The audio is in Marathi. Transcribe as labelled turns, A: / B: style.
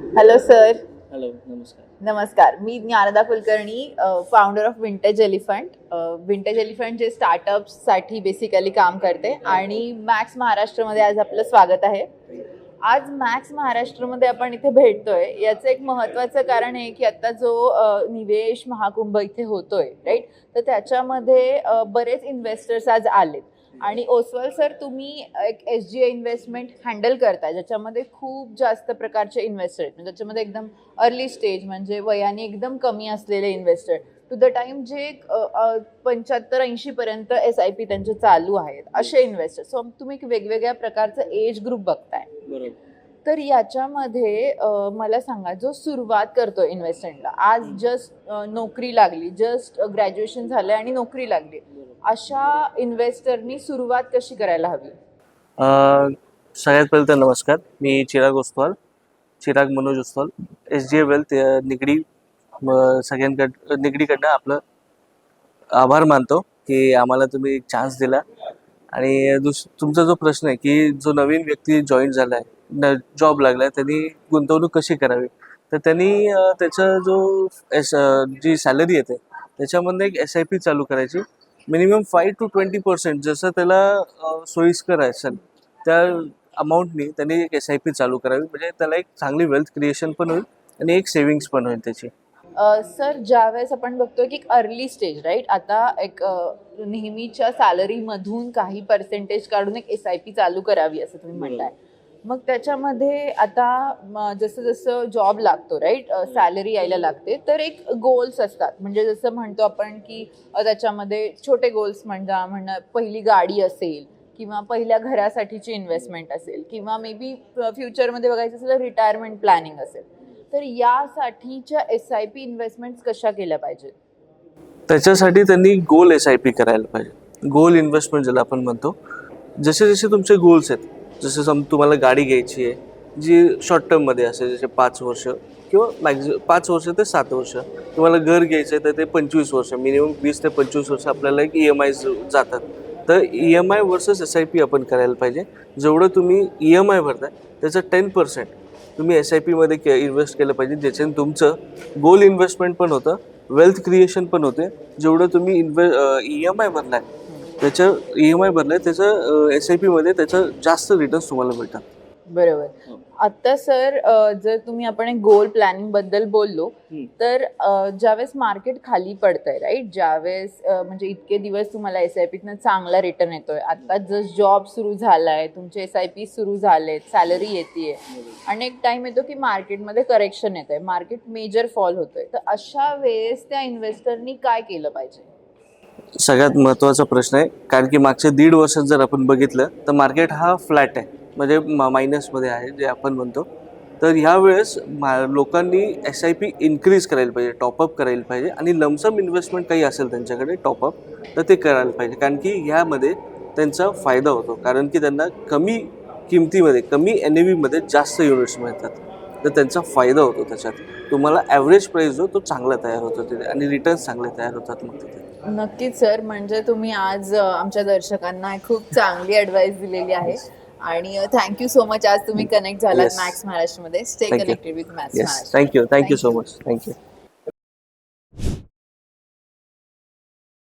A: Hello sir.
B: हॅलो, नमस्कार.
A: नमस्कार. मी Gyanada Kulkarni, founder of Vintage Elephant. Vintage Elephant जे स्टार्टअप्ससाठी बेसिकली काम करते आणि मॅक्स महाराष्ट्रमध्ये आज आपलं स्वागत आहे. आज मॅक्स महाराष्ट्रमध्ये आपण इथे भेटतोय याचं एक महत्त्वाचं कारण आहे की आता जो निवेश महाकुंभ इथे होतोय राईट, तर त्याच्यामध्ये बरेच इन्व्हेस्टर्स आज आलेत आणि ओसवाल सर तुम्ही एक SGA इन्व्हेस्टमेंट हँडल करताय ज्याच्यामध्ये खूप जास्त प्रकारचे इन्व्हेस्टर आहेत, म्हणजे त्याच्यामध्ये एकदम अर्ली स्टेज म्हणजे वयाने एकदम कमी असलेले इन्व्हेस्टर टू द टाइम जे 75-80 पर्यंत SIP त्यांचे चालू आहेत असे इन्व्हेस्टर. सो तुम्ही एक वेगवेगळ्या प्रकारचं एज ग्रुप बघताय.
B: बरोबर.
A: तर याच्यामध्ये मला सांगा, जो सुरुवात करतो इन्व्हेस्टमेंटला, आज जस्ट नोकरी लागली, जस्ट ग्रॅज्युएशन झालं आणि नोकरी लागली, अशा इन्व्हेस्टरनी सुरुवात कशी करायला हवी?
B: सगळ्यात पहिले तर नमस्कार. मी चिराग मनोज ओसवाल, SGA वेल्थ निगडी निगडीकडनं आपलं आभार मानतो की आम्हाला तुम्ही एक चान्स दिला. आणि तुमचा जो प्रश्न आहे की जो नवीन व्यक्ती जॉईन झाला आहे, जॉब लागला आहे, त्यांनी गुंतवणूक कशी करावी, तर त्यांनी त्याचा जो जी सॅलरी येते त्याच्यामध्ये एक SIP चालू करायची. मिनिमम 5 to 20% जसं त्याला सोयीस्कर असेल त्या अमाऊंटनी त्यांनी एक SIP चालू करावी, म्हणजे त्याला एक चांगली वेल्थ क्रिएशन पण होईल आणि एक सेव्हिंग्स पण होईल त्याची.
A: सर, ज्यावेळेस आपण बघतोय की अर्ली स्टेज राईट, आता एक नेहमीच्या सॅलरीमधून काही पर्सेंटेज काढून एक SIP चालू करावी असं तुम्ही म्हणताय. मग त्याच्यामध्ये आता जसं जसं जॉब लागतो राईट, सॅलरी यायला लागते, तर एक गोल्स असतात, म्हणजे जसं म्हणतो आपण की त्याच्यामध्ये छोटे गोल्स म्हणणं पहिली गाडी असेल किंवा पहिल्या घरासाठीची इन्व्हेस्टमेंट असेल किंवा मे बी फ्युचरमध्ये बघायचं असेल तर रिटायरमेंट प्लॅनिंग असेल. तर यासाठीच्या SIP इन्व्हेस्टमेंट्स कशा केल्या पाहिजेत?
B: त्याच्यासाठी त्यांनी गोल SIP करायला पाहिजे. गोल इन्व्हेस्टमेंट ज्याला आपण म्हणतो. जसे जसे तुमचे गोल्स आहेत, जसं तुम्हाला गाडी घ्यायची आहे जी शॉर्ट टर्ममध्ये असेल, जसे 5 वर्ष किंवा मॅक्झिमम 5 वर्ष ते 7 वर्ष. तुम्हाला घर घ्यायचं आहे तर ते 25 वर्ष, मिनिमम 20 ते 25 वर्ष आपल्याला एक EMI जातात. तर EMI वर्सेस SIP आपण करायला पाहिजे. जेवढं तुम्ही EMI भरताय त्याचं 10% तुम्ही SIP मध्ये इन्व्हेस्ट केलं पाहिजे, ज्याच्याने तुमचं गोल इन्व्हेस्टमेंट पण होतं, वेल्थ क्रिएशन पण होते. जेवढं तुम्ही EMI भरलाय त्याचं SIP मध्ये त्याचं जास्त रिटर्न्स तुम्हाला मिळतात.
A: बरोबर. आता सर, जर तुम्ही आपण एक गोल प्लॅनिंग बद्दल बोललो तर ज्यावेळेस मार्केट खाली पडतंय राईट, ज्यावेळेस म्हणजे इतके दिवस तुम्हाला SIPतनं चांगला रिटर्न येतोय, आता जस्ट जॉब सुरू झालाय, तुमचे SIP सुरू झालेत, सॅलरी येते आणि एक टाइम येतो की मार्केटमध्ये करेक्शन येत आहे, मार्केट मेजर फॉल होतोय, तर अशा वेळेस त्या इन्व्हेस्टरनी काय केलं पाहिजे?
B: सगळ्यात महत्त्वाचा प्रश्न आहे, कारण की मागच्या 1.5 वर्षात जर आपण बघितलं तर मार्केट हा फ्लॅट आहे, म्हणजे मायनसमध्ये आहे जे आपण म्हणतो. तर ह्या वेळेस लोकांनी SIP इन्क्रीज करायला पाहिजे, टॉपअप करायला पाहिजे आणि लमसम इन्व्हेस्टमेंट काही असेल त्यांच्याकडे टॉपअप तर ते करायला पाहिजे. कारण की ह्यामध्ये त्यांचा फायदा होतो, कारण की त्यांना कमी किमतीमध्ये कमी NAV मध्ये जास्त युनिट्स मिळतात, तर त्यांचा फायदा होतो. त्याच्यात तुम्हाला ॲव्हरेज प्राईस जो तो चांगला तयार होतो तिथे आणि रिटर्न्स चांगले तयार होतात मग तिथे.
A: नक्कीच सर, म्हणजे तुम्ही आज आमच्या दर्शकांना खूप चांगली ॲडवाइस दिलेली आहे आणि थँक्यू सो मच. आज तुम्ही कनेक्ट झालात मॅक्स महाराष्ट्रमध्ये. Stay connected with max Maharashtra.
B: Thank you so much. Thank you.